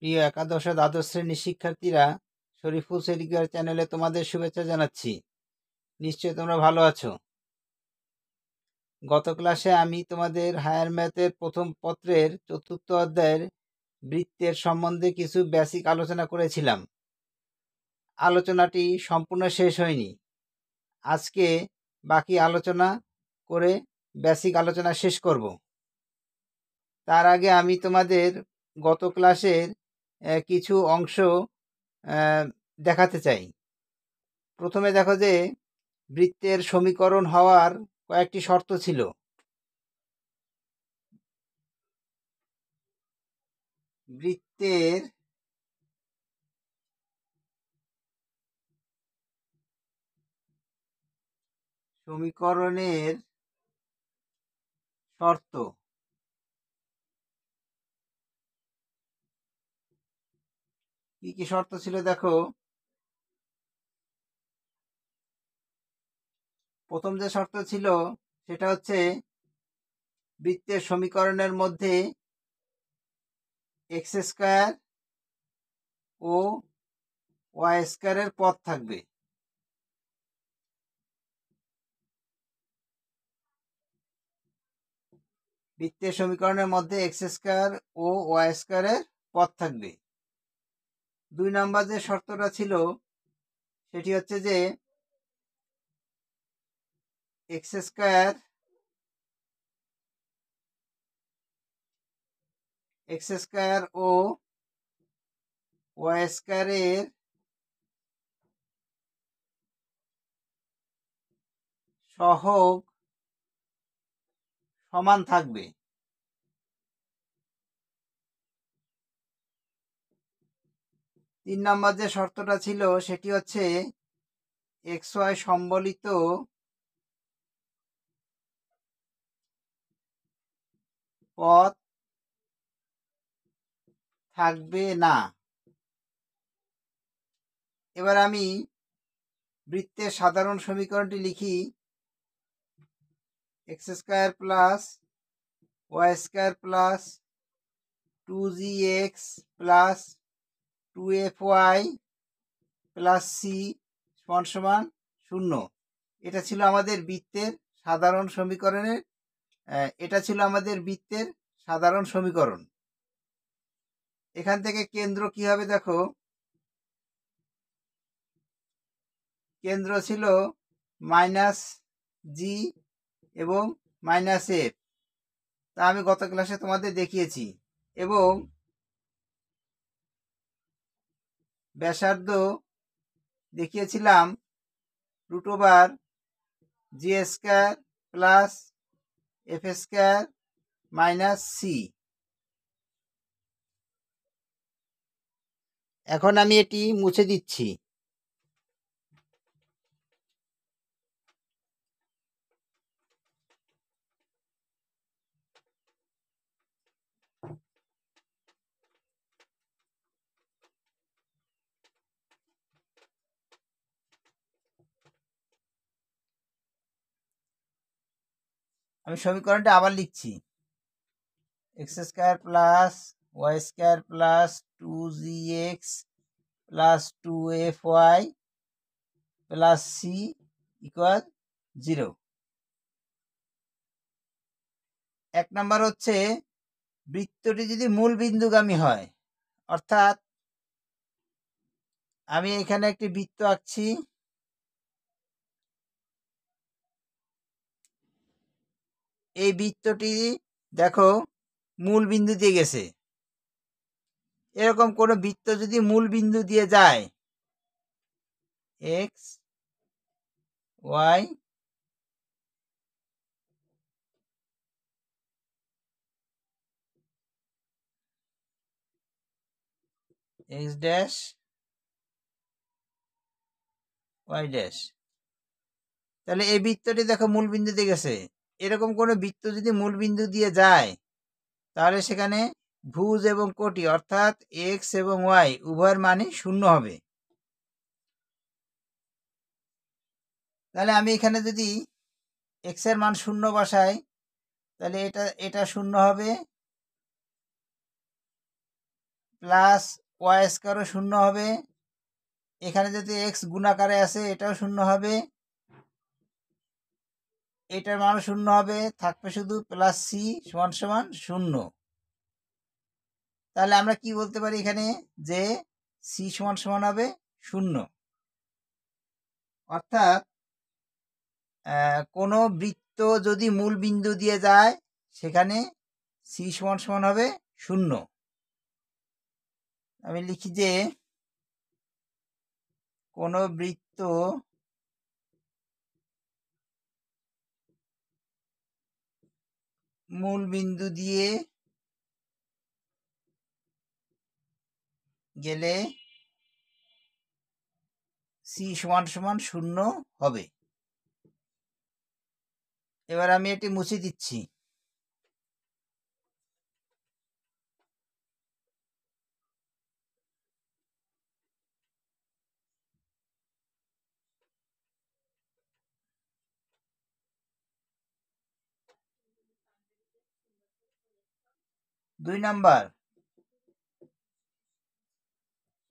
প্রিয় একাদশ ও দ্বাদশ শ্রেণীর শিক্ষার্থীরা, শরীফুলস এডুকেয়ার চ্যানেলে তোমাদের শুভেচ্ছা জানাচ্ছি। নিশ্চয়ই তোমরা ভালো আছো। গত ক্লাসে আমি তোমাদের হায়ার ম্যাথের প্রথম পত্রের ৪র্থ অধ্যায়ের বৃত্তের সম্বন্ধে কিছু বেসিক আলোচনা করেছিলাম। আলোচনাটি সম্পূর্ণ শেষ হয়নি। আজকে বাকি আলোচনা করে বেসিক আলোচনা শেষ করব। তার আগে আমি তোমাদের গত ক্লাসের কিছু অংশ দেখাতে চাই। প্রথমে দেখো যে বৃত্তের সমীকরণ হওয়ার কয়েকটি শর্ত ছিল। বৃত্তের সমীকরণের শর্ত কি কি শর্ত ছিল দেখো। প্রথম যে শর্ত ছিল সেটা হচ্ছে বৃত্তের সমীকরণের মধ্যে এক্স স্কয়ার ও ওয়াই স্কয়ারের পদ থাকবে। বৃত্তের সমীকরণের মধ্যে এক্স স্কয়ার ও ওয়াই স্কয়ারের পদ থাকবে। ২ নম্বর যে শর্তটা ছিল সেটি হচ্ছে যে এক্স স্কয়ার ও ওয়াই স্কয়ারের সহগ সমান থাকবে। ৩ নম্বর যে শর্তটা ছিল সেটি হচ্ছে এক্স ওয়াই সম্বলিত পদ থাকবে না। এবার আমি বৃত্তের সাধারণ সমীকরণটি লিখি। X square plus y square plus 2gx plus 2fy plus c সমান 0। এটা ছিল আমাদের বৃত্তের সাধারণ সমীকরণ। এখান থেকে কেন্দ্র কি হবে দেখো। কেন্দ্র ছিল -g এবং -f, তা আমি গত ক্লাসে তোমাদের দেখিয়েছি। এবং ব্যাসার্ধ দেখিয়েছিলাম √g² plus f² minus C. এখন আমি এটি মুছে দিচ্ছি। আমি সমীকরণটা আবার লিখছি। x² plus y² plus 2gx plus 2fy plus c equal 0। 1 number হচ্ছে বৃত্তটি যদি মূল বিন্দুগামী হয়, অর্থাৎ আমি এখানে একটি বৃত্ত আঁকছি। এই বৃত্তটি দেখো মূল বিন্দু দিয়ে গেছে। এরকম কোনো বৃত্ত যদি মূল বিন্দু দিয়ে যায়, x y x dash y dash, তাহলে এই বৃত্তটি দেখো মূল বিন্দু দিয়ে গেছে। এরকম কোনো বৃত্ত যদি মূল বিন্দু দিয়ে যায় তাহলে সেখানে ভুজ এবং কোটি অর্থাৎ এক্স এবং ওয়াই উভয়ের মানই 0 হবে। তাহলে আমি এখানে যদি এক্স এর মান 0 বসাই তাহলে এটা 0 হবে। প্লাস ওয়াই স্কোয়ারও শূন্য হবে। এখানে যদি এক্স গুণাকারে আছে এটাও শূন্য হবে, এটার মানও শূন্য হবে, থাকবে শুধু প্লাস সি সমান সমান শূন্য। তাহলে আমরা কি বলতে পারি এখানে, যে সি সমান সমান হবে শূন্য। অর্থাৎ কোনো বৃত্ত যদি মূল বিন্দু দিয়ে যায় সেখানে সি সমান সমান হবে শূন্য। আমি লিখি যে কোনো বৃত্ত মূল বিন্দু দিয়ে গেলে সি সমান সমান শূন্য হবে। এবার আমি এটি মুছে দিচ্ছি। দুই নাম্বার,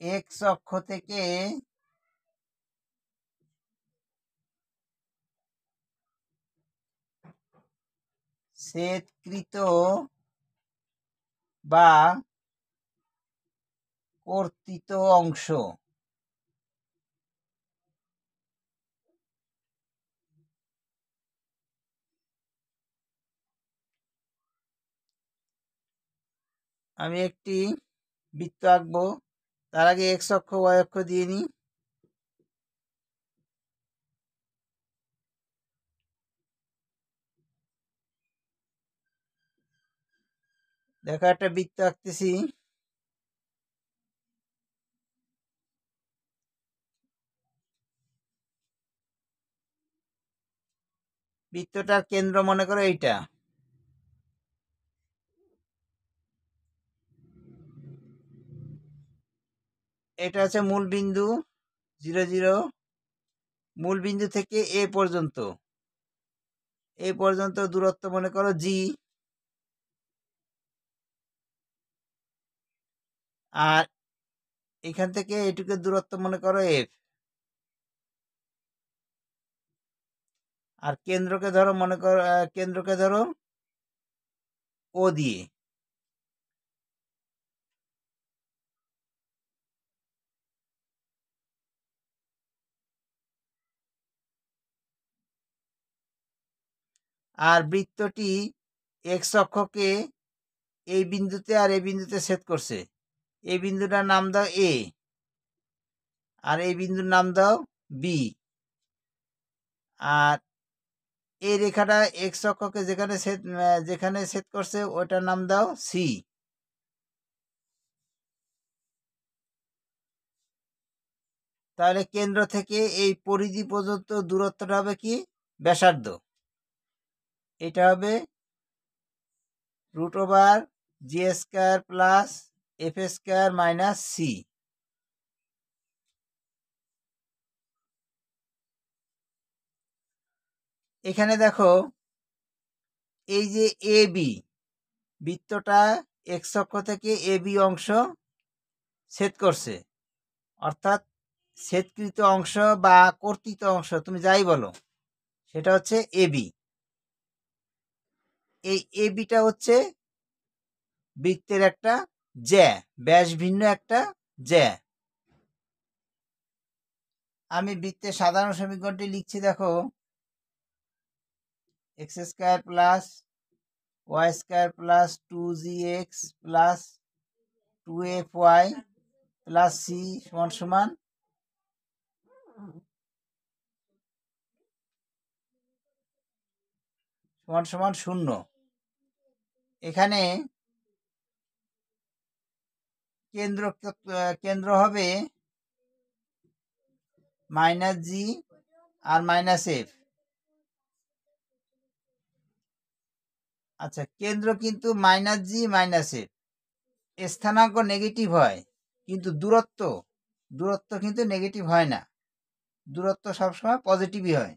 এক্স অক্ষ থেকে ছেদকৃত বা কর্তিত অংশ আমি একটি বৃত্ত আঁকবো। তার আগে এক্স অক্ষ ওয়াই অক্ষ দিয়ে নিই। দেখো একটা বৃত্ত আঁকতেছি। বৃত্তটার কেন্দ্র মনে করো এইটা। এটা হচ্ছে মূল বিন্দু 0 0। মূল বিন্দু থেকে এ পর্যন্ত দূরত্ব মনে করো জি। আর এখান থেকে এটুকু দূরত্ব মনে করো এফ। আর কেন্দ্রকে ধরো মনে করো কেন্দ্রকে ধরো ও দিয়ে। আর বৃত্তটি এক্স অক্ষকে এই বিন্দুতে আর এই বিন্দুতে ছেদ করছে। এই বিন্দুটার নাম দাও এ, আর এই বিন্দুর নাম দাও বি। আর এই রেখাটা এক্স অক্ষকে যেখানে ছেদ করছে ওটার নাম দাও সি। তাহলে কেন্দ্র থেকে এই পরিধি পর্যন্ত দূরত্বটা হবে কি, ব্যাসার্ধ। এটা হবে √জি² প্লাস f² মাইনাস সি। এখানে দেখো এই যে এ বি বৃত্তটা এক্স অক্ষ থেকে এ বি অংশ ছেদ করছে, অর্থাৎ ছেদকৃত অংশ বা কর্তিত অংশ তুমি যাই বলো, সেটা হচ্ছে এ বি। এই এ বিটা হচ্ছে বৃত্তের একটা জ্যা, ব্যাস ভিন্ন একটা জ্যা। আমি বৃত্তের সাধারণ সমীকরণটি লিখছি। দেখো x² plus y² plus 2gx plus 2fy plus c সমান সমান সমান সমান শূন্য। এখানে কেন্দ্র হবে মাইনাস জি আর মাইনাস এফ। আচ্ছা, কেন্দ্র কিন্তু মাইনাস জি মাইনাস এফ। স্থানাঙ্ক নেগেটিভ হয়, কিন্তু দূরত্ব কিন্তু নেগেটিভ হয় না। দূরত্ব সবসময় পজিটিভই হয়।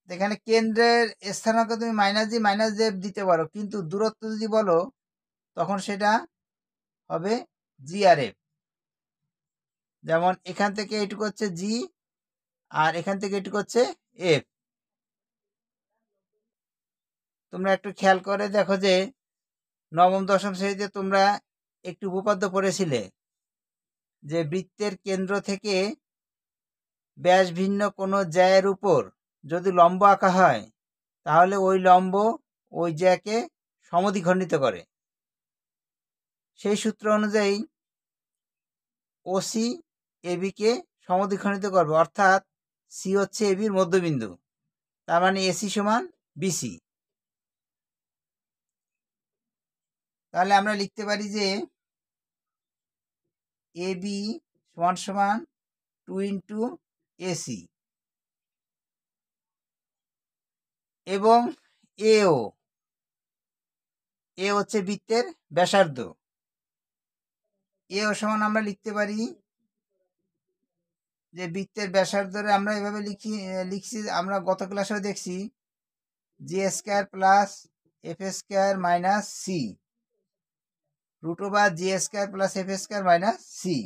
এখানে কেন্দ্রের স্থানাঙ্ক তুমি মাইনাস জি মাইনাস এফ দিতে পারো, কিন্তু দূরত্ব যদি বলো তখন সেটা হবে জি আর এফ। যেমন এখান থেকে এটুকু হচ্ছে জি, আর এখান থেকে এটুকু হচ্ছে এফ। তোমরা একটু খেয়াল করে দেখো যে নবম দশম শ্রেণীতে তোমরা একটি উপপাদ্য পড়েছিলে যে বৃত্তের কেন্দ্র থেকে ব্যাস ভিন্ন কোনো জ্যায়ের উপর যদি লম্ব আঁকা হয় তাহলে ওই লম্ব ওই জ্যাকে সমদ্বিখণ্ডিত করে। সেই সূত্র অনুযায়ী ওসি এবিকে সমদ্বিখণ্ডিত করবে, অর্থাৎ সি হচ্ছে এবির মধ্যবিন্দু, তার মানে এসি সমান বিসি। তাহলে আমরা লিখতে পারি যে এবি সমান সমান 2 ইন্টু এসি, এবং এও, এ হচ্ছে বৃত্তের ব্যাসার্ধ। এও সমান আমরা লিখতে পারি যে বৃত্তের ব্যাসার্ধরে আমরা এভাবে লিখছি, আমরা গত ক্লাসেও দেখছি, G square plus F square minus C, root over G square plus F square minus C.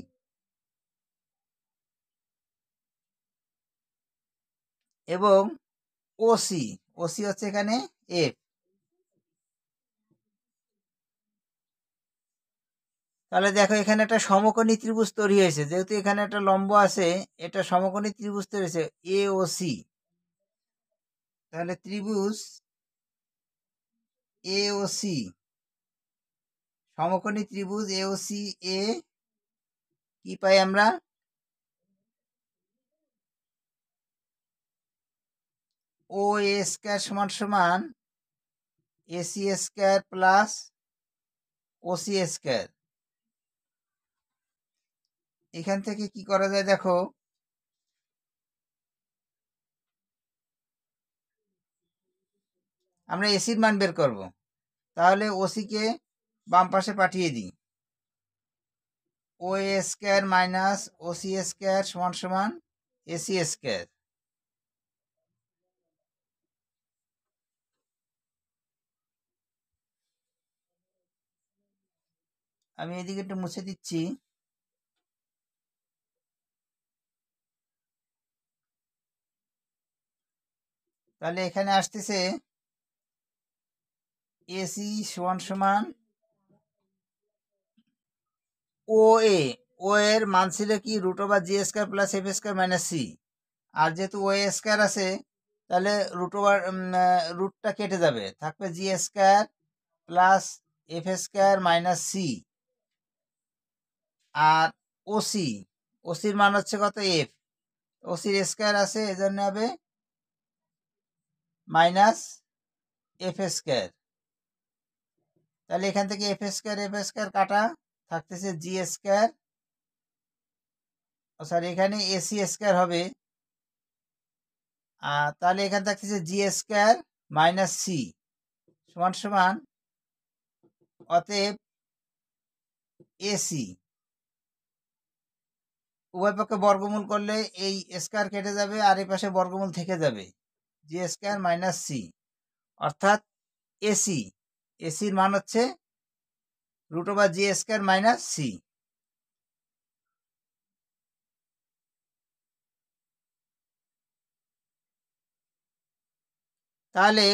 এবং ওসি, ওসি হচ্ছে এখানে এফ। তাহলে দেখো এখানে একটা সমকোণী ত্রিভুজ তৈরি হয়েছে, যেহেতু এখানে একটা লম্ব আছে, এটা সমকোণী ত্রিভুজ তৈরি হয়েছে এ ও সি। তাহলে ত্রিভুজ এ ও সি, সমকোণী ত্রিভুজ এ ও সি এ কি পাই আমরা, ও এ স্কোয়ার সমান সমান AC square plus OC square. এখান থেকে কি করা যায় দেখো, আমরা এসির মান বের করব। তাহলে ওসিকে বাম পাশে পাঠিয়ে দিই, ও এ স্কোয়ার মাইনাস ওসি স্কোয়ার সমান সমান এসি স্কোয়ার। আমি এদিকে একটু মুছে দিচ্ছি। তাহলে এখানে আসতেছে এসি সমান সমান ও এ, ও এর মান ছিল কি root over G square plus F square minus C, আর যেহেতু ও স্কোয়ার আছে তাহলে রুট ওভার রুটটা কেটে যাবে, থাকবে G square plus F square minus C. আর ওসি, ওসির মান হচ্ছে কত এফ, ওসির স্কোয়ার আছে এজন্য হবে মাইনাস এফ স্কোয়ার। তাহলে এখান থেকে এফ স্কোয়ার কাটা, থাকতেছে জি স্কোয়ার, সরি এখানে এসি স্কোয়ার হবে। তাহলে এখানে থাকতেছে জি স্কোয়ার মাইনাস সি সমান সমান, অতএব এসি উভয় পক্ষে বর্গমূল করলে এই স্কোয়ার কেটে যাবে আর এই পাশে বর্গমূল থেকে যাবে, জি স্কোয়ার মাইনাস সি, অর্থাৎ এসি, এসির মান হচ্ছে root over G square minus C. তাহলে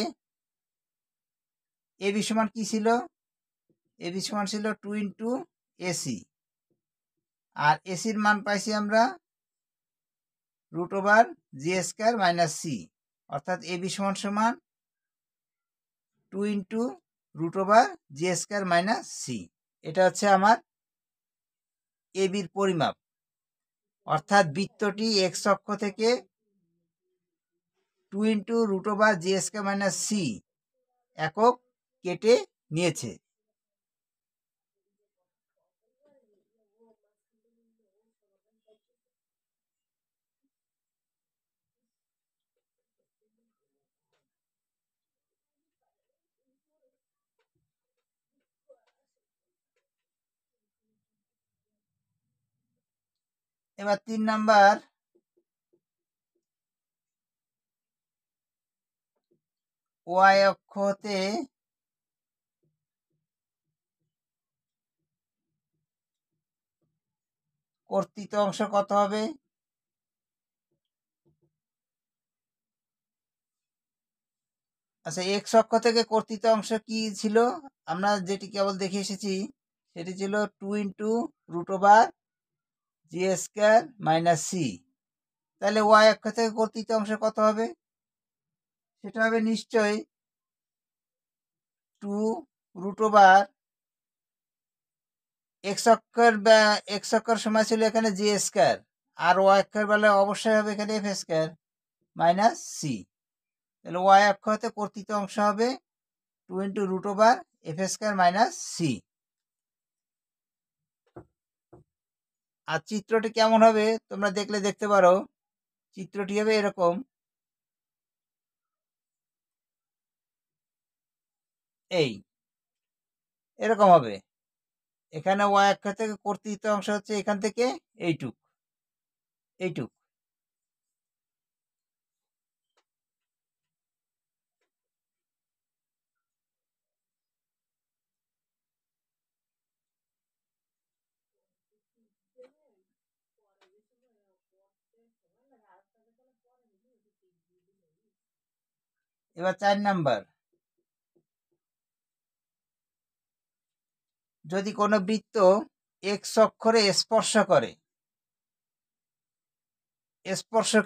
এবি সমান কি ছিল, এবি সমান ছিল 2 ইন্টু এসি, আর এসির মান পাইছি আমরা root over G square minus C, অর্থাৎ এবি সমান সমান 2 into root over G square minus C. এটা হচ্ছে আমার এবির পরিমাপ, অর্থাৎ বৃত্তটি এক্স অক্ষ থেকে 2 into root over G square minus C একক কেটে নিয়েছে। এবার 3 নাম্বার, ওয়াই অক্ষতে কর্তৃত অংশ কত হবে? আচ্ছা, এক্স অক্ষ থেকে কর্তৃত অংশ কি ছিল? আমরা যেটি কেবল দেখে এসেছি সেটি ছিল 2 × √g² - c। তাহলে ওয়াই অক্ষ থেকে কর্তৃত অংশ কত হবে? সেটা হবে নিশ্চয়ই 2 √ এক্স অক্ষের সময় ছিল এখানে জি², আর ওয়াই অক্ষের বেলায় অবশ্যই হবে এখানে f² - c। তাহলে ওয়াই অক্ষ হতে কর্তৃত অংশ হবে 2 × √f² - c। আর চিত্রটি কেমন হবে তোমরা দেখতে পারো। চিত্রটি হবে এরকম, এরকম হবে। এখানে ওয়াই অক্ষ থেকে কর্তৃত অংশ হচ্ছে এখান থেকে এইটুক। এবার 4 নাম্বার, যদি কোনো বৃত্ত এক্স অক্ষরে স্পর্শ করে,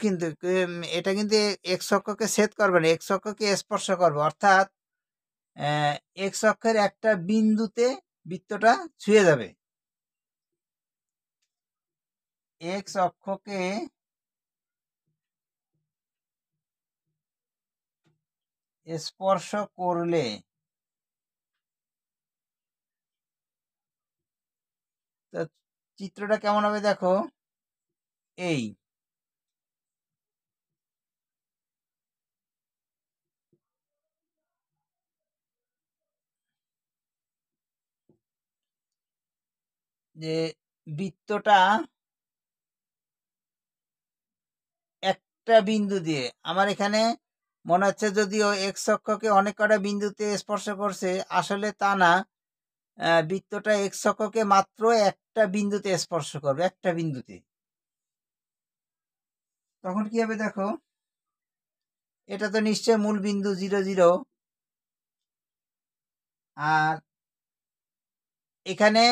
কিন্তু এটা কিন্তু এক্স অক্ষকে ছেদ করবে না, এক্স অক্ষকে স্পর্শ করবে, অর্থাৎ এক্স অক্ষের একটা বিন্দুতে বৃত্তটা ছুঁয়ে যাবে। এক্স অক্ষকে স্পর্শ করলে তো চিত্রটা কেমন হবে দেখো, এই যে বৃত্তটা একটা বিন্দু দিয়ে, আমার এখানে মনে হচ্ছে যদিও এক্স অক্ষকে অনেক কটা বিন্দুতে স্পর্শ করছে, আসলে তা না। বৃত্তটা এক্স অক্ষকে মাত্র একটা বিন্দুতে স্পর্শ করবে, একটা বিন্দুতে। তখন কি হবে দেখো, এটা তো নিশ্চয় মূল বিন্দু 0, 0, আর এখানে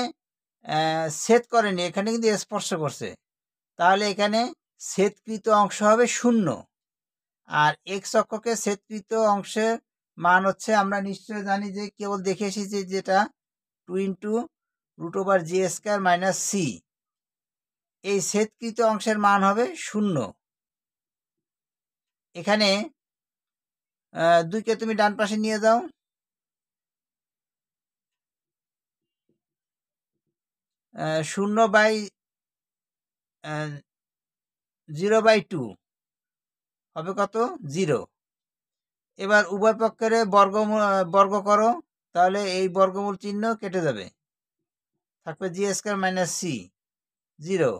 ছেদ করেনি, এখানে কিন্তু স্পর্শ করছে। তাহলে এখানে ছেদকৃত অংশ হবে 0। আর এক্স অক্ষকে ছেদকৃত অংশের মান হচ্ছে, আমরা নিশ্চয় জানি যে কেবল দেখে এসেছি যেটা 2 × √g² - c। এই ছেদকৃত অংশের মান হবে 0। এখানে 2কে তুমি ডান পাশে নিয়ে যাও, 0/2 হবে কত? 0। এবার উভয় পক্ষের বর্গ করো, তাহলে এই বর্গমূল চিহ্ন কেটে যাবে, থাকবে g² - c, 0।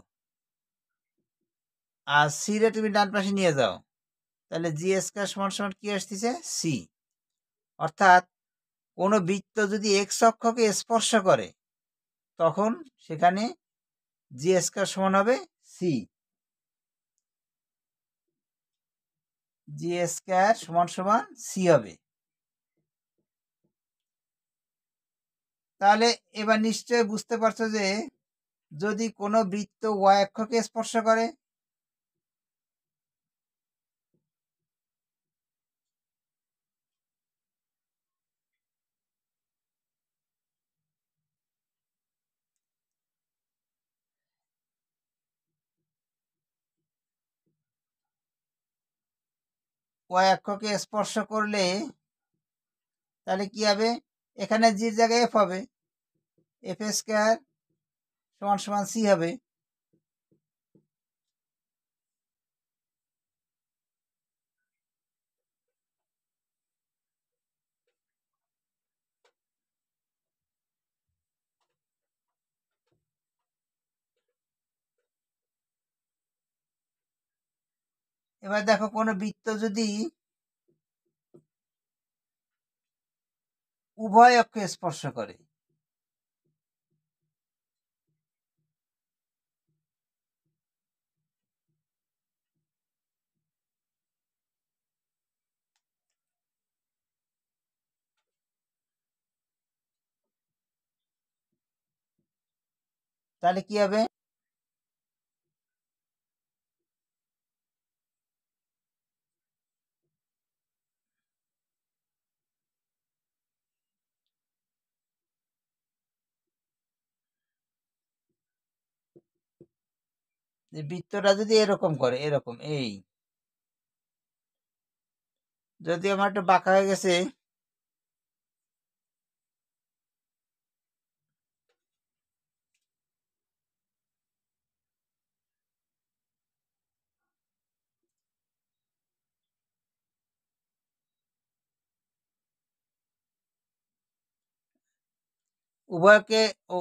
আর সি রে তুমি ডান পাশে নিয়ে যাও, তাহলে g² = কি আসতেছে? c। অর্থাৎ কোনো বৃত্ত যদি এক্স অক্ষকে স্পর্শ করে তখন সেখানে g² হবে c। g² = c হবে। তাহলে এবার নিশ্চয় বুঝতে পারছো যে যদি কোনো বৃত্ত ওয়াই অক্ষকে স্পর্শ করে, ওয়াই অক্ষকে স্পর্শ করলে তাহলে কি হবে? এখানে জির জায়গায় এফ হবে, f² = c হবে। এবার দেখো কোনো বৃত্ত যদি উভয় অক্ষে স্পর্শ করে, তাহলে কি হবে? যে বৃত্তটা যদি এরকম করে, এরকম এই, যদি আমার একটু বাঁকা হয়ে গেছে,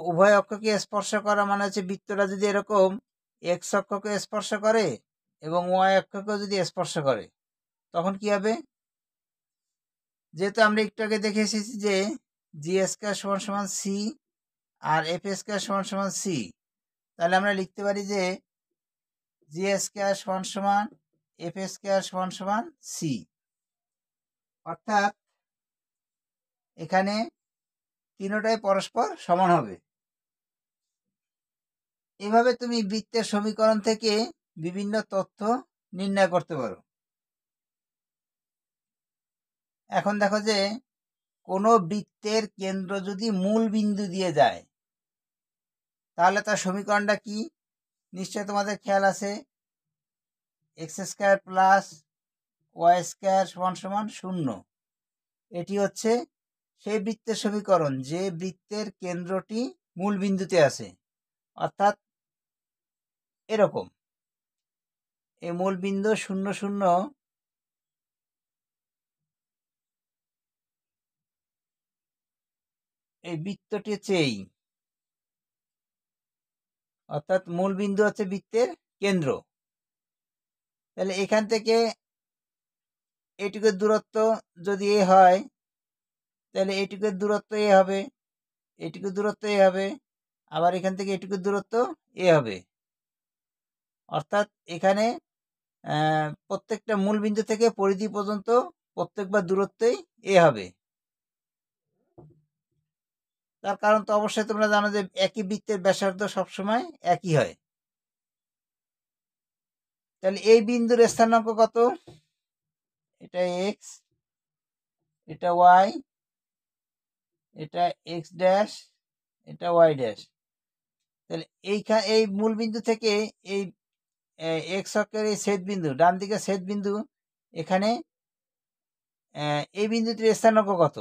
উভয় অক্ষকে স্পর্শ করা মানে হচ্ছে বৃত্তটা যদি এরকম এক্স অক্ষকে স্পর্শ করে এবং ওয়াই অক্ষকে যদি স্পর্শ করে, তখন কি হবে? যেহেতু আমরা একটু আগে দেখে এসেছি যে জি স্কয়ার সমান সমান সি আর এফ স্কয়ার সমান সমান সি, তাহলে আমরা লিখতে পারি যে জি স্কয়ার সমান সমান এফ স্কয়ার সমান সমান সি। অর্থাৎ এখানে তিনটাই পরস্পর সমান হবে। এভাবে তুমি বৃত্তের সমীকরণ থেকে বিভিন্ন তথ্য নির্ণয় করতে পারো। এখন দেখো যে কোনো বৃত্তের কেন্দ্র যদি মূল বিন্দু দিয়ে যায়, তাহলে তার সমীকরণটা কি? নিশ্চয় তোমাদের খেয়াল আছে, x square plus y square সমান সমান 0। এটি হচ্ছে সেই বৃত্তের সমীকরণ যে বৃত্তের কেন্দ্রটি মূল বিন্দুতে আছে। অর্থাৎ এরকম এই মূল বিন্দু 0 0, এই বৃত্তটি হচ্ছে এই, অর্থাৎ মূল বিন্দু হচ্ছে বৃত্তের কেন্দ্র। তাহলে এখান থেকে এটুকুর দূরত্ব যদি এ হয়, তাহলে এটুকুর দূরত্ব এ হবে, এটুকুর দূরত্ব এ হবে, আবার এখান থেকে এটুকুর দূরত্ব এ হবে। অর্থাৎ এখানে প্রত্যেকটা মূল বিন্দু থেকে পরিধি পর্যন্ত প্রত্যেকবার দূরত্বই এ হবে। তার কারণ তো অবশ্যই তোমরা জানো যে একই বৃত্তের ব্যাসার্ধ সবসময় একই হয়। তাহলে এই বিন্দুর স্থানাঙ্ক কত? এটা এক্স, এটা ওয়াই, এটা এক্স ড্যাশ, এটা ওয়াই ড্যাশ। তাহলে এই মূল বিন্দু থেকে এই এক্স অক্ষের এই ছেদ বিন্দু, ডান দিকে ছেদ বিন্দু, এখানে এই বিন্দুটির স্থানাঙ্ক কত?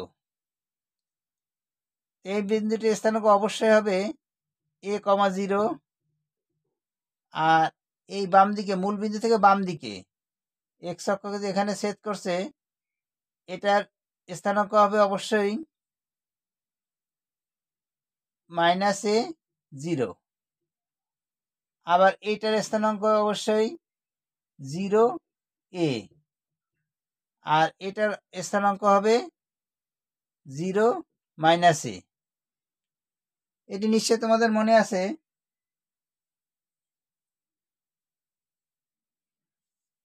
এই বিন্দুটির স্থানাঙ্ক অবশ্যই হবে এ কমা 0। আর এই বাম দিকে মূল বিন্দু থেকে বাম দিকে এক্স অক্ষকে যে এখানে ছেদ করছে, এটার স্থানাঙ্ক হবে অবশ্যই -a 0। আবার এইটার স্থানাঙ্ক অবশ্যই 0a, আর এটার স্থানাঙ্ক হবে 0 - a। এটি নিশ্চয় তোমাদের মনে আছে।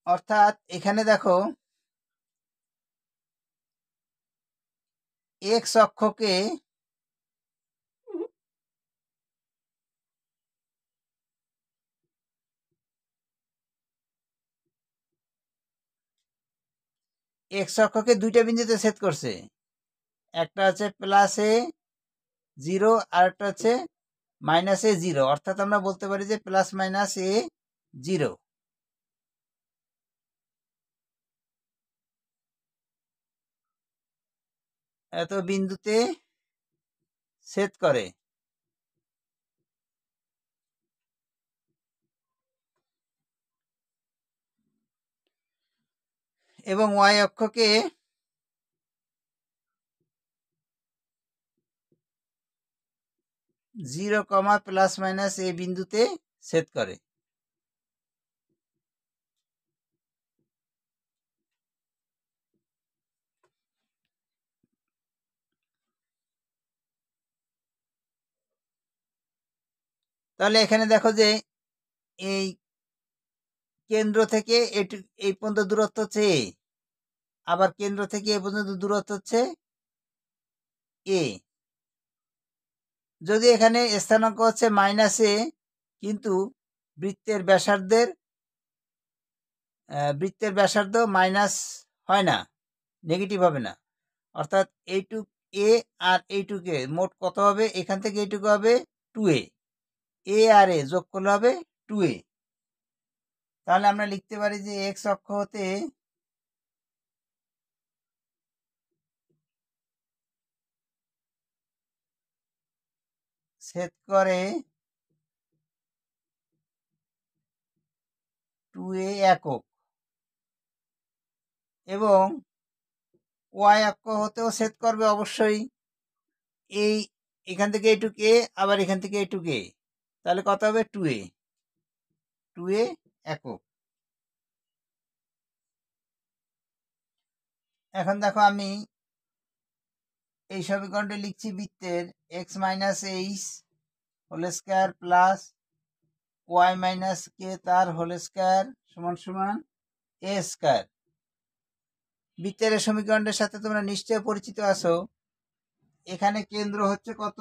অর্থাৎ এখানে দেখো এক্স অক্ষকে দুইটা বিন্দুতে ছেদ করছে, একটা হচ্ছে +a 0 আর একটা হচ্ছে -a 0। অর্থাৎ আমরা বলতে পারি যে +-a 0। এত বিন্দুতে ছেদ করে। এবং ওয়াই অক্ষকে 0, +-a বিন্দুতে ছেদ করে। তাহলে এখানে দেখো যে এই কেন্দ্র থেকে এই পর্যন্ত দূরত্ব হচ্ছে এ, আবার কেন্দ্র থেকে এ পর্যন্ত দূরত্ব হচ্ছে এ। যদি এখানে স্থানাঙ্ক হচ্ছে -a, কিন্তু বৃত্তের ব্যাসার্ধ মাইনাস হয় না, নেগেটিভ হবে না। অর্থাৎ এইটুক এ আর এইটুকে মোট কত হবে? এখান থেকে এইটুকু হবে 2a, এ আর এ যোগ করলে হবে 2a। তাহলে আমরা লিখতে পারি যে এক্স অক্ষ হতে ছেদ করে 2a একক, এবং ওয়াই অক্ষ হতেও ছেদ করবে অবশ্যই এখান থেকে এইটুক এ, আবার এখান থেকে এইটুক এ, তাহলে কত হবে? 2a একক। এখন দেখো আমি এই সমীকরণটা লিখছি বৃত্তের x minus H whole square plus Y minus K তার হোল স্কোয়ার সমান সমান এ স্কোয়ার। বৃত্তের সমীকরণের সাথে তোমরা নিশ্চয় পরিচিত আছো। এখানে কেন্দ্র হচ্ছে কত?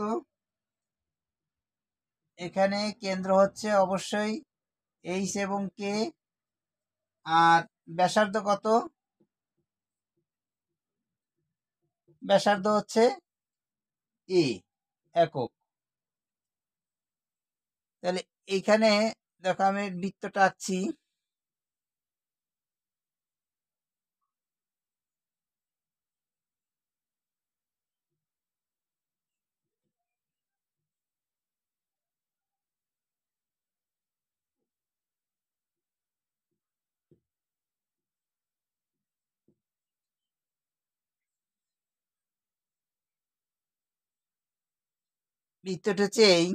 এখানে কেন্দ্র হচ্ছে অবশ্যই এইচ এবং কে, আর ব্যাসার্ধ কত? ব্যাসার্ধ হচ্ছে এ একক। তাহলে এইখানে দেখো আমি বৃত্তটা আঁকছি। বৃত্তটা হচ্ছে এই,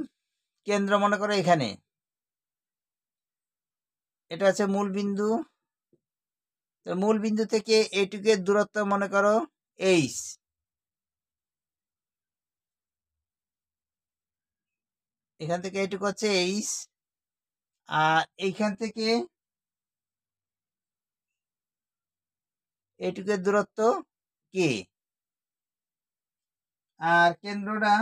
কেন্দ্র মনে করো এখানে, এটা হচ্ছে মূল বিন্দু। তো মূল বিন্দু থেকে এইটুকের দূরত্ব মনে করো এইচ, এখান থেকে এইটুকু হচ্ছে এইচ, আর এইখান থেকে এইটুকের দূরত্ব কে, আর কেন্দ্রটা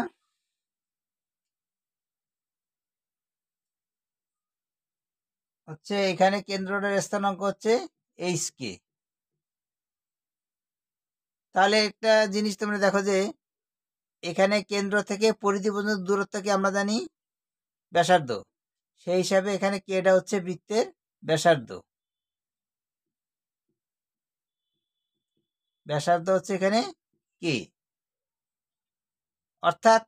হচ্ছে এখানে, কেন্দ্রটার স্থানাঙ্ক হচ্ছে এইচ কে। তাহলে একটা জিনিস তোমরা দেখো যে এখানে কেন্দ্র থেকে পরিধি পর্যন্ত দূরত্বকে আমরা জানি ব্যাসার্ধ, সেই হিসাবে এখানে কেটা হচ্ছে বৃত্তের ব্যাসার্ধ। ব্যাসার্ধ হচ্ছে এখানে কে, অর্থাৎ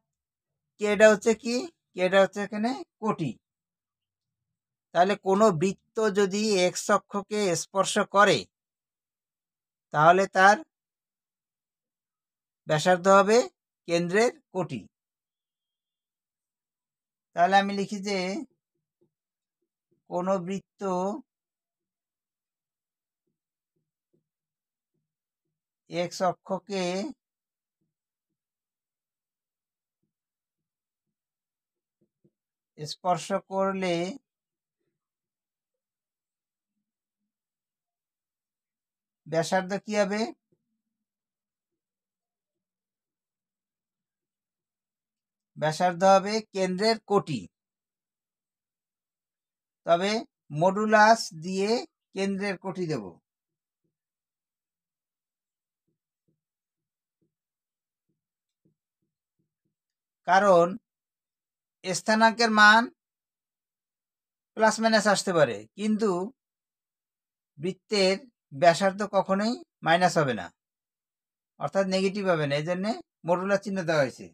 কেটা হচ্ছে কি? কেটা হচ্ছে এখানে কোটি। তাহলে কোনো বৃত্ত যদি এক্স অক্ষকে স্পর্শ করে তাহলে তার ব্যাসার্ধ হবে কেন্দ্রের কোটি। তাহলে আমি লিখি যে কোনো বৃত্ত এক্স অক্ষকে স্পর্শ করলে ব্যাসার্ধ কি হবে? ব্যাসার্ধ হবে কেন্দ্রের কোটি। তবে মডুলাস দিয়ে কেন্দ্রের কোটি দেব। কারণ স্থানাঙ্কের মান প্লাস মাইনাস আসতে পারে, কিন্তু বৃত্তের ব্যাসার্ধ কখনোই মাইনাস হবে না, অর্থাৎ নেগেটিভ হবে না, এই জন্যে মডুলাস চিহ্ন দেওয়া হয়েছে।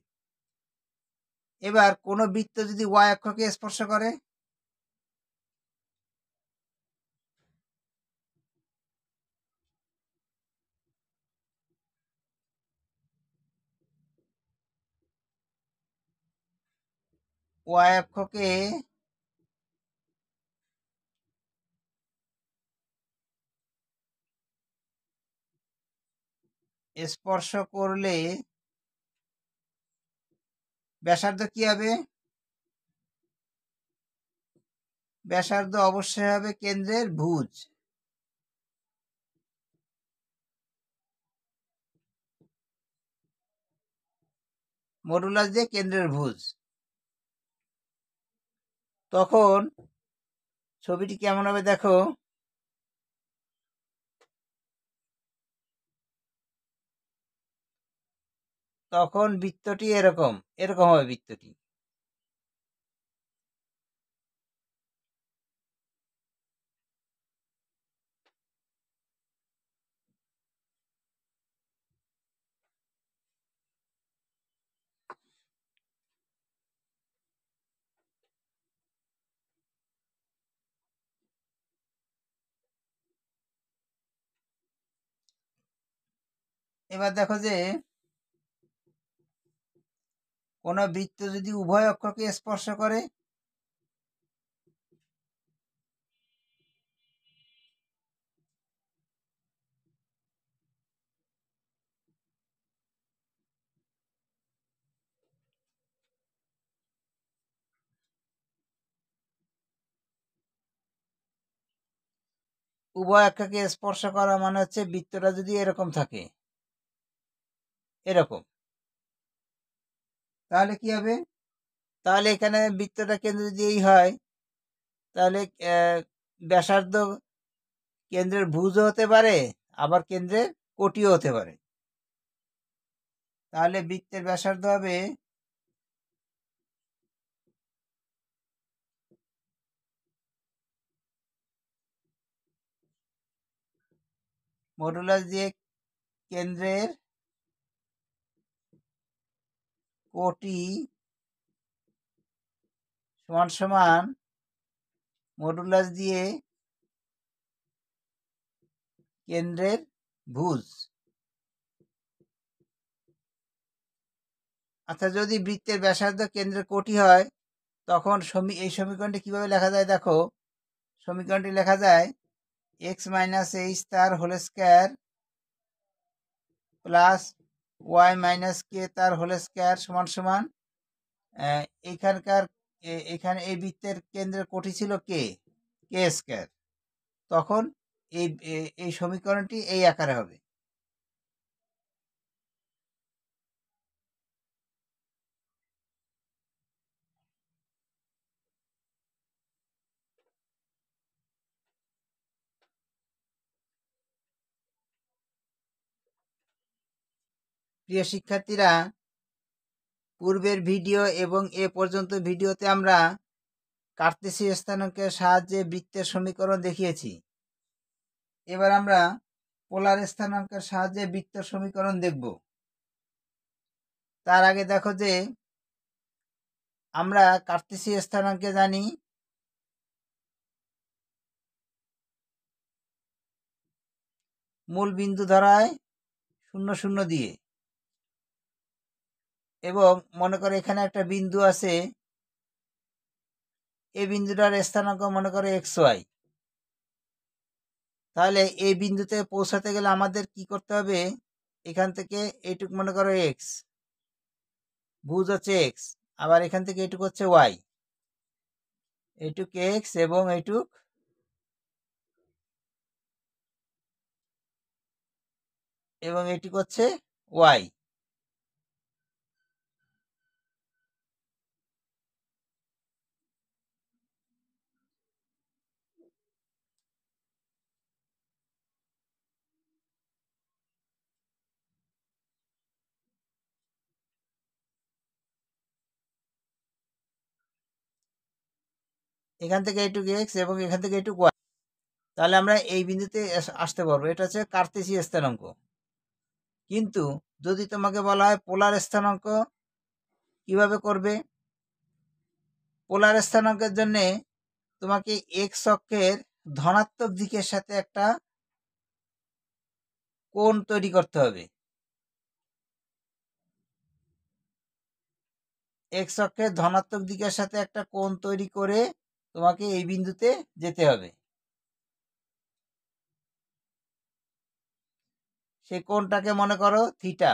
এবার কোনো বৃত্ত যদি ওয়াই অক্ষকে স্পর্শ করে, ওয়াই অক্ষকে স্পর্শ করলে ব্যাসার্ধ কি হবে? ব্যাসার্ধ অবশ্যই হবে কেন্দ্রের ভুজ। মডুলাস দিয়ে কেন্দ্রের ভুজ। তখন ছবিটি কেমন হবে দেখো। তখন বৃত্তটি এরকম এরকম হবে বৃত্তটি। এবার দেখো যে কোনো বৃত্ত যদি উভয় অক্ষকে স্পর্শ করে, উভয় অক্ষকে স্পর্শ করা মানে হচ্ছে বৃত্তটা যদি এরকম থাকে, এরকম, তাহলে কি হবে? তাহলে এখানে বৃত্তটা কেন্দ্র যদি এই হয়, তাহলে ব্যাসার্ধ কেন্দ্রের ভুজও হতে পারে, আবার কেন্দ্রের কোটিও হতে পারে। তাহলে বৃত্তের ব্যাসার্ধ হবে মডুলাস দিয়ে কেন্দ্রের কোটি সমান সমান মডুলাস দিয়ে কেন্দ্রের ভুজ। আচ্ছা, যদি বৃত্তের ব্যাসার্ধ কেন্দ্রের কোটি হয়, তখন এই সমীকরণটি কিভাবে লেখা যায় দেখো। সমীকরণটি লেখা যায় x মাইনাস এইচ তার whole square plus Y minus K তার হোল স্কোয়ার সমান সমান এইখানকার এখানে এই বৃত্তের কেন্দ্রের কোটি ছিল কে স্কোয়ার। তখন এই এই সমীকরণটি এই আকারে হবে। প্রিয় শিক্ষার্থীরা, পূর্বের ভিডিও এবং এ পর্যন্ত ভিডিওতে আমরা কার্তেশীয় স্থানাঙ্কের সাহায্যে বৃত্তের সমীকরণ দেখিয়েছি। এবার আমরা পোলার স্থানাঙ্কের সাহায্যে বৃত্তের সমীকরণ দেখব। তার আগে দেখো যে আমরা কার্তেশীয় স্থানাঙ্কে জানি মূল বিন্দু ধরায় 0 0 দিয়ে, এবং মনে করো এখানে একটা বিন্দু আছে, এই বিন্দুটার স্থানাঙ্ক মনে করো XY। তাহলে এই বিন্দুতে পৌঁছাতে গেলে আমাদের কি করতে হবে? এখান থেকে এইটুক মনে করো X, ভুজ হচ্ছে X, আবার এখান থেকে এইটুক হচ্ছে Y, এইটুক X এবং এইটুক হচ্ছে Y। এখান থেকে এইটুক X এবং এখান থেকে এইটুক Y। তাহলে আমরা এই বিন্দুতে আসতে পারবো। এটা হচ্ছে কার্তেশীয় স্থানাঙ্ক। কিন্তু যদি তোমাকে বলা হয় পোলার স্থানাঙ্ক কিভাবে করবে? পোলার স্থানাঙ্কের জন্য তোমাকে এক্স অক্ষের ধনাত্মক দিকের সাথে একটা কোণ তৈরি করতে হবে। এক্স অক্ষের ধনাত্মক দিকের সাথে একটা কোণ তৈরি করে তোমাকে এই বিন্দুতে যেতে হবে। সেই কোণটাকে মনে করো থিটা।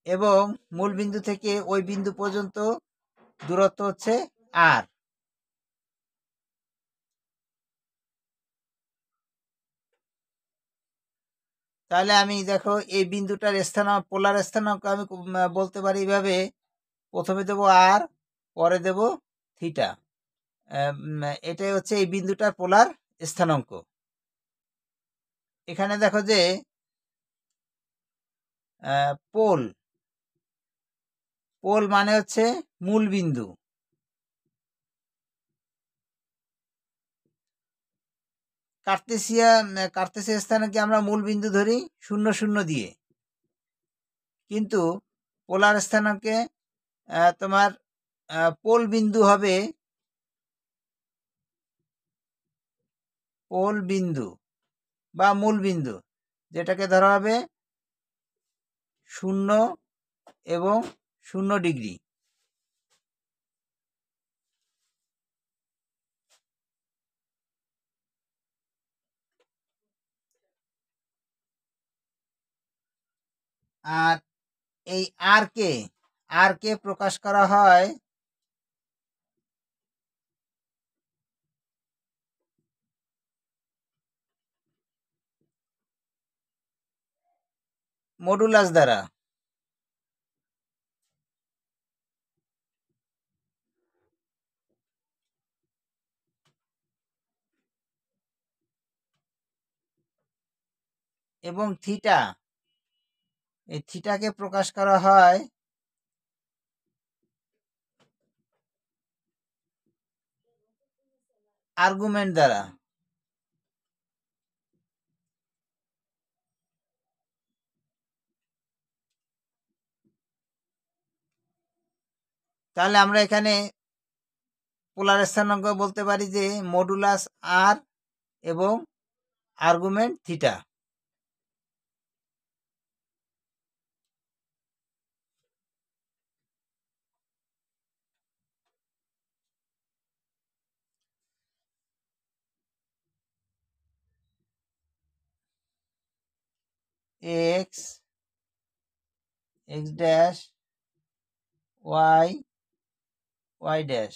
এবং মূল বিন্দু থেকে ওই বিন্দু পর্যন্ত দূরত্ব হচ্ছে আর। তাহলে আমি দেখো এই বিন্দুটার স্থানাঙ্ক, পোলার স্থানাঙ্ক আমি বলতে পারি এইভাবে, প্রথমে দেবো আর, পরে দেব থিটা। এটাই হচ্ছে এই বিন্দুটার পোলার স্থানাঙ্ক। এখানে দেখো যে পোল, পোল মানে হচ্ছে মূল বিন্দু। কার্তেশীয় স্থানাঙ্কে আমরা মূল বিন্দু ধরি 0 0 দিয়ে, কিন্তু পোলার স্থানাঙ্কে তোমার পোল বিন্দু হবে, পোল বিন্দু বা মূল বিন্দু, যেটাকে ধরা হবে 0 এবং 0 ডিগ্রি। আর এই আর কে প্রকাশ করা হয় মডুলাস দ্বারা। এবং থিটা, এই থিটাকে প্রকাশ করা হয় আর্গুমেন্ট দ্বারা। তাহলে আমরা এখানে পোলার স্থানাঙ্ক বলতে পারি যে মডুলাস আর এবং argument theta. X, x dash, y, y dash.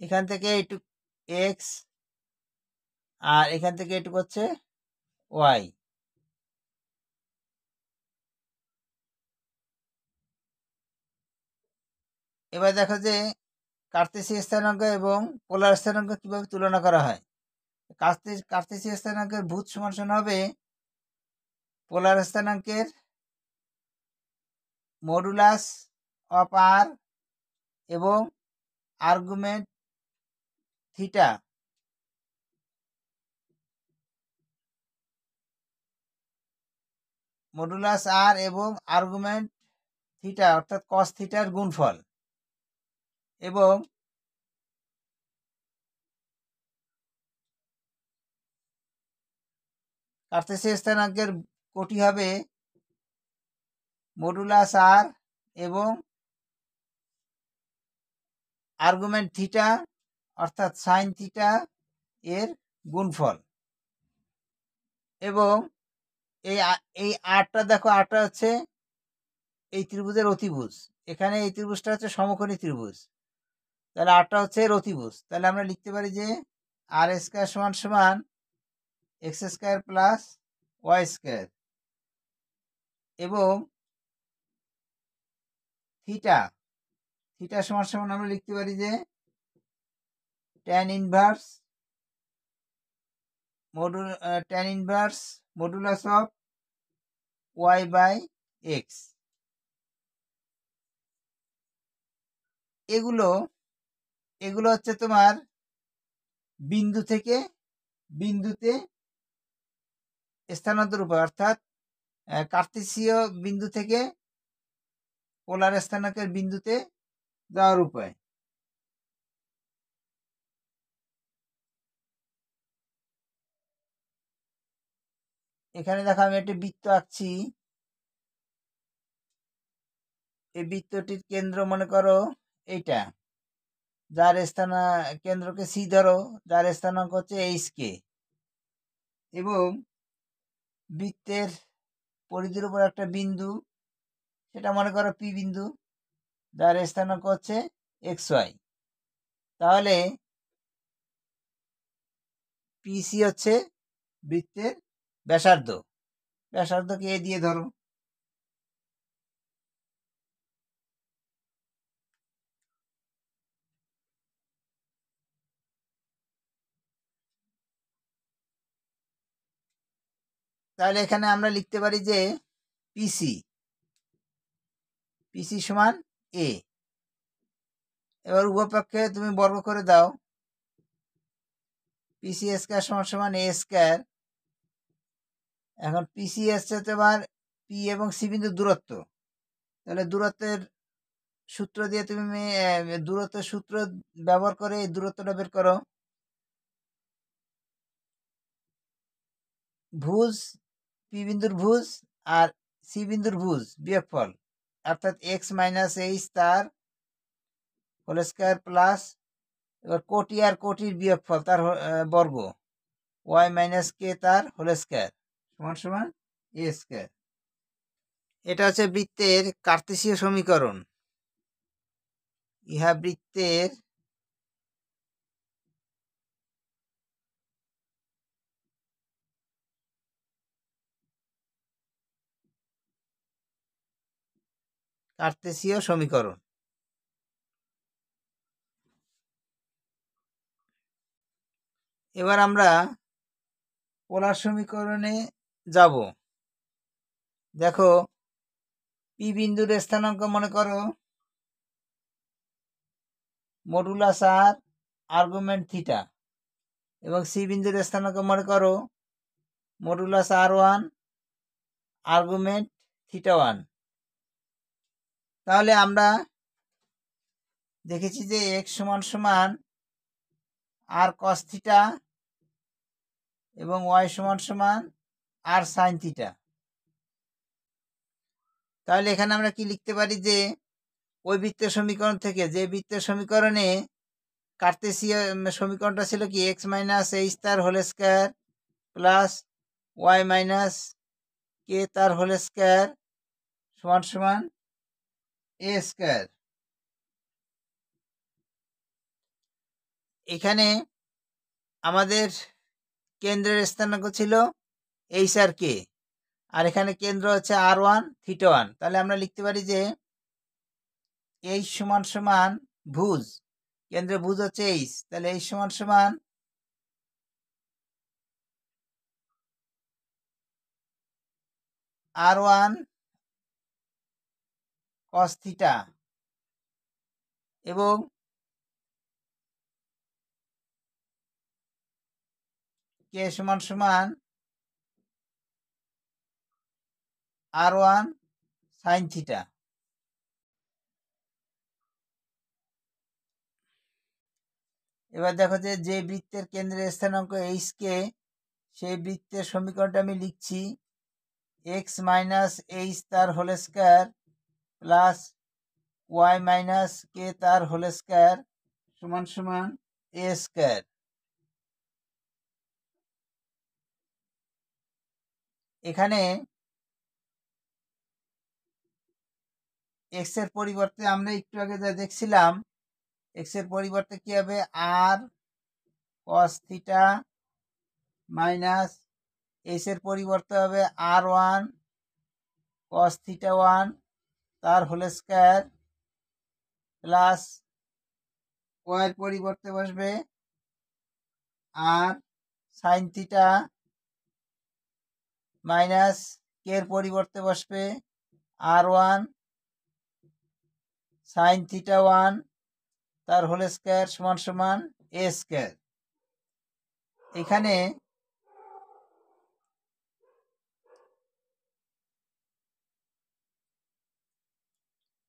এখান থেকে এইটুক এক্স, আর এখান থেকে এটুকু হচ্ছে ওয়াই। এবার দেখো যে কার্তেশীয় স্থানাঙ্ক এবং পোলার স্থানাঙ্ক কিভাবে তুলনা করা হয়। কার্তেশীয় স্থানাঙ্কের ভূত সমান সমান হবে পোলার স্থানাঙ্কের মডুলাস অফ আর এবং আর্গুমেন্ট থিটা, মডুলাস আর এবং আর্গুমেন্ট থিটা অর্থাৎ কস থিটার গুণফল। এবং কার্তেশীয় স্থানাঙ্কের কোটি হবে মডুলাস আর এবং আর্গুমেন্ট থিটা অর্থাৎ সাইন থিটা এর গুণফল। এবং এই আরটা দেখো, আরটা হচ্ছে এই ত্রিভুজের অতিভুজ। এখানে এই ত্রিভুজটা হচ্ছে সমকোণী ত্রিভুজ, তাহলে আরটা হচ্ছে এর অতিভুজ। তাহলে আমরা লিখতে পারি যে আর স্কয়ার সমান সমান x square plus y square. এবং থিটা, থিটা সমান সমান আমরা লিখতে পারি যে tan inverse modulus of y by x. এগুলো এগুলো হচ্ছে তোমার বিন্দু থেকে বিন্দুতে স্থানান্তর উপায়, অর্থাৎ কার্তেশীয় বিন্দু থেকে পোলার স্থানাঙ্কের বিন্দুতে যাওয়ার উপায়। এখানে দেখো আমি একটা বৃত্ত আঁকছি। এই বৃত্তটির কেন্দ্র মনে করো এইটা, যার স্থান কেন্দ্রকে সি ধরো, যার স্থানাঙ্ক হচ্ছে এইচকে, এবং বৃত্তের পরিধির উপর একটা বিন্দু, সেটা মনে করো পি বিন্দু, যার স্থানাঙ্ক হচ্ছে এক্স ওয়াই। তাহলে পিসি হচ্ছে বৃত্তের ব্যাসার্ধ, ব্যাসার্ধকে এ দিয়ে ধরো। তাহলে এখানে আমরা লিখতে পারি যে পিসি পিসি সমান এ। এবার উভয়পক্ষে তুমি বর্গ করে দাও, পিসি স্কয়ার সমান সমান এ স্কয়ার। এখন পিসি এসছে তোমার পি এবং সি বিন্দুর দূরত্ব, তাহলে দূরত্বের সূত্র দিয়ে তুমি দূরত্বের সূত্র ব্যবহার করে এই দূরত্বটা বের করো। ভুজ, পি বিন্দুর ভুজ আর সি বিন্দুর ভুজ বিয়োগফল, অর্থাৎ এক্স মাইনাস এইচ তার হোল স্কয়ার প্লাস, এবার কোটি আর কোটির বিয়োগফল তার বর্গ, ওয়াই মাইনাস কে তার হোল স্কয়ার সমান সমান এ স্কয়ার। এটা হচ্ছে বৃত্তের কার্তেশীয় সমীকরণ। ইহা বৃত্তের কার্তেশীয় সমীকরণ। এবার আমরা পোলার সমীকরণে যাব। দেখো, পি বিন্দুর স্থানাঙ্ক মনে করো মডুলাস আর আর্গুমেন্ট থিটা, এবং সি বিন্দুর স্থানাঙ্ক মনে করো মডুলাস আর ওয়ান আর্গুমেন্ট থিটা ওয়ান। তাহলে আমরা দেখেছি যে এক্স সমান সমান আর কস থিটা এবং ওয়াই সমান সমান আর সাইন থিটা। তাহলে এখানে আমরা কি লিখতে পারি যে ওই বৃত্তের সমীকরণ থেকে, যে বৃত্তের সমীকরণে কার্তেশীয় সমীকরণটা ছিল কি এক্স মাইনাস এইচ তার whole square plus Y minus K তার হোল স্কয়ার সমান সমান এ স্কয়ার। এখানে আমাদের কেন্দ্রের স্থানাঙ্ক ছিল এইচ আর কে, আর এখানে কেন্দ্র হচ্ছে আর ওয়ান থিটা ওয়ান। তাহলে আমরা লিখতে পারি যে এইচ সমান সমান ভুজ, কেন্দ্রে ভুজ হচ্ছে এইচ, তাহলে এইচ সমান সমান আর ওয়ান কস থিটা এবং কে সমান সমান আর ওয়ান সাইন থিটা। এবার দেখো যে যে বৃত্তের কেন্দ্রের স্থানাঙ্ক এইচ কে, সেই বৃত্তের সমীকরণটা আমি লিখছি এক্স মাইনাস এইচ তার whole square plus Y minus K তার হোল স্কয়ার সমান সমান এ স্কয়ার। এখানে এক্স এর পরিবর্তে আমরা একটু আগে যা দেখছিলাম, এক্স এর পরিবর্তে কি হবে R cos theta minus H এর পরিবর্তে হবে R one cos theta one তার হোল স্কয়ার প্লাস ওয়াই এর পরিবর্তে বসবে R sine theta minus K এর পরিবর্তে বসবে R one sine theta one তার হোল স্কয়ার সমান সমান এ স্কয়ার। এখানে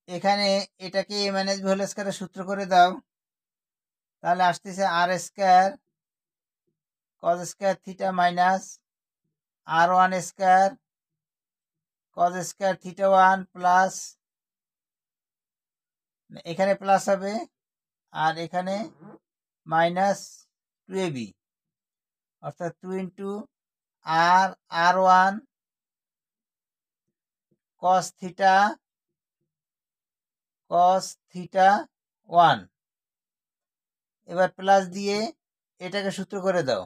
এখানে এটাকে এ মাইনাস বি হোল স্কয়ারের সূত্র করে দাও, তাহলে আসতেছে R square cos square theta minus R one square cos square theta one plus, এখানে প্লাস হবে আর এখানে -2ab, অর্থাৎ 2 ইন্টু r1 cos থিটা 1। এবার প্লাস দিয়ে এটাকে সূত্র করে দাও,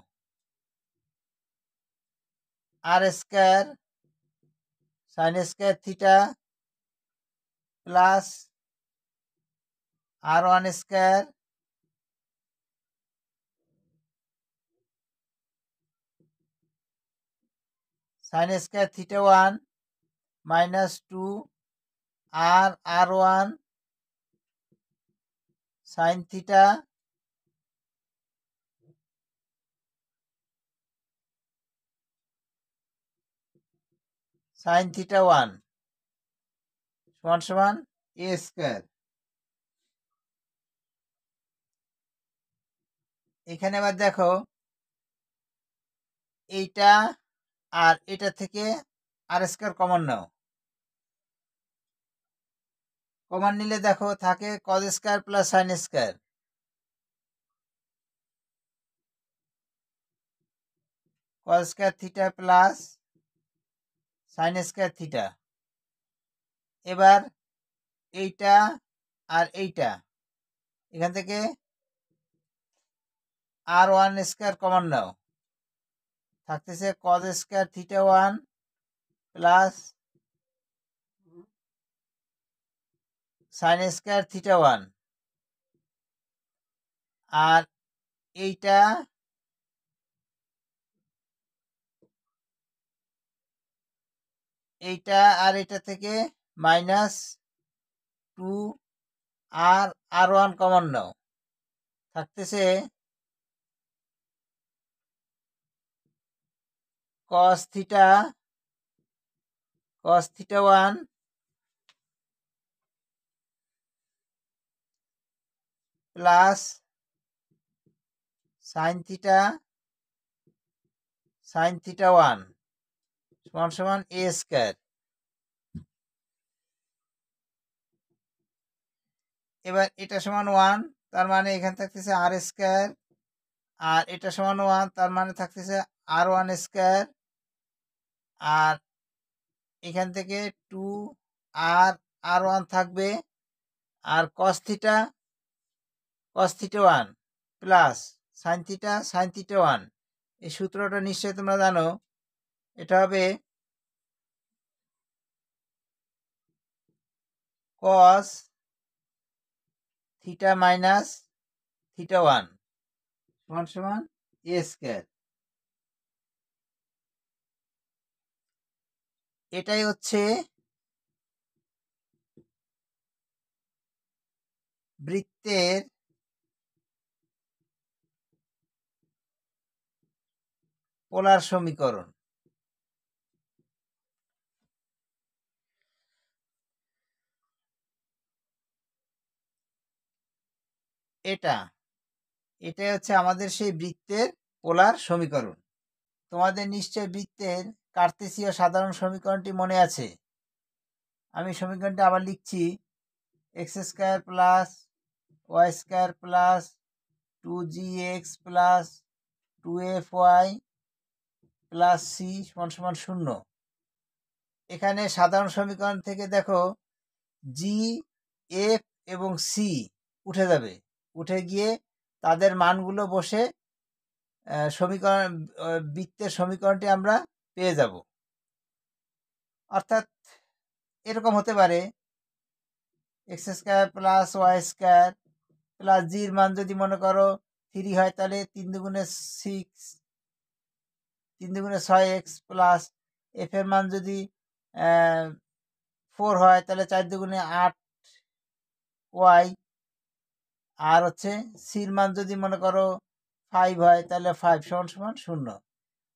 r square sin square theta plus r1 square sin square theta 1 -2 r1 sin theta sin theta 1 সমান সমান a স্কয়ার। এখানে আবার দেখো, এইটা আর এটা থেকে আর স্কয়ার কমন নাও। কমন নিলে দেখো থাকে cos square plus sin square. cos square theta plus sin square theta. এবার এইটা আর এইটা এখান থেকে r1 স্কয়ার কমন নাও, থাকতেছে cos square theta 1 plus sin square theta 1। আর এইটা আর এটা থেকে -2 r1 কমন নাও, থাকতেছে cos theta 1 plus sin theta 1 সমান সমান a স্কয়ার। এবার এটা সমান 1, তার মানে এখানে থাকতেছে r স্কয়ার, আর এটা সমান 1, তার মানে থাকতেছে r1 স্কয়ার, আর এখান থেকে 2 r1 থাকবে, আর cos theta 1 plus sin theta 1। এই সূত্রটা নিশ্চয়ই তোমরা জানো। এটা হবে cos থিটা মাইনাস থিটা 1 সমান সমান a স্কয়ার। এটাই হচ্ছে বৃত্তের পোলার সমীকরণ। এটাই হচ্ছে আমাদের সেই বৃত্তের পোলার সমীকরণ। তোমাদের নিশ্চয় বৃত্তের কার্তেসীয় সাধারণ সমীকরণটি মনে আছে। আমি সমীকরণটা আবার লিখছি, x square plus y square plus 2gx plus 2fy plus c সমান সমান 0। এখানে সাধারণ সমীকরণ থেকে দেখো g, f এবং c উঠে যাবে, উঠে গিয়ে তাদের মানগুলো বসে সমীকরণ বৃত্তের সমীকরণটি আমরা পেয়ে যাব। অর্থাৎ এরকম হতে পারে x square plus y square plus জির মান যদি মনে করো 3 হয়, তাহলে 3 দুগুণে 6x প্লাস এফ এর মান যদি 4 হয়, তাহলে 4 দুগুণে 8y, আর হচ্ছে সির মান যদি মনে করো 5 হয়, তাহলে 5 সমান সমান 0।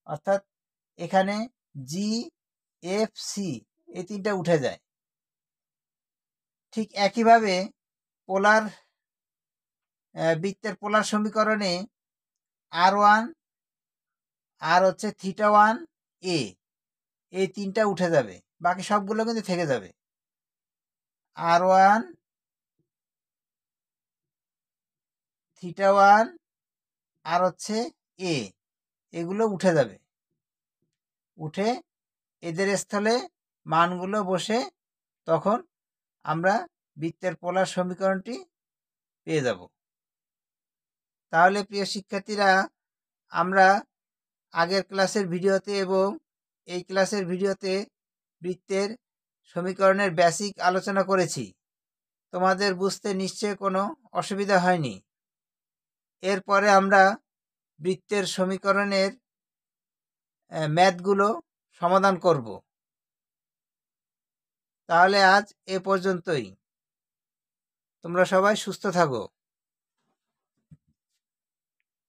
অর্থাৎ এখানে জি, এফ, সি এই তিনটা উঠে যায়। ঠিক একইভাবে পোলার বৃত্তের পোলার সমীকরণে r1 আর হচ্ছে থিটা 1 a এই তিনটা উঠে যাবে, বাকি সবগুলো কিন্তু থেকে যাবে। r1 θ1 আর হচ্ছে এ, এগুলো উঠে যাবে। উঠে এদের স্থলে মানগুলো বসে তখন আমরা বৃত্তের পোলার সমীকরণটি পেয়ে যাব। তাহলে প্রিয় শিক্ষার্থীরা, আমরা আগের ক্লাসের ভিডিওতে এবং এই ক্লাসের ভিডিওতে বৃত্তের সমীকরণের বেসিক আলোচনা করেছি। তোমাদের বুঝতে নিশ্চয়ই কোনো অসুবিধা হয়নি। এরপরে আমরা বৃত্তের সমীকরণের ম্যাথগুলো সমাধান করব। তাহলে আজ এ পর্যন্তই। তোমরা সবাই সুস্থ থাকো।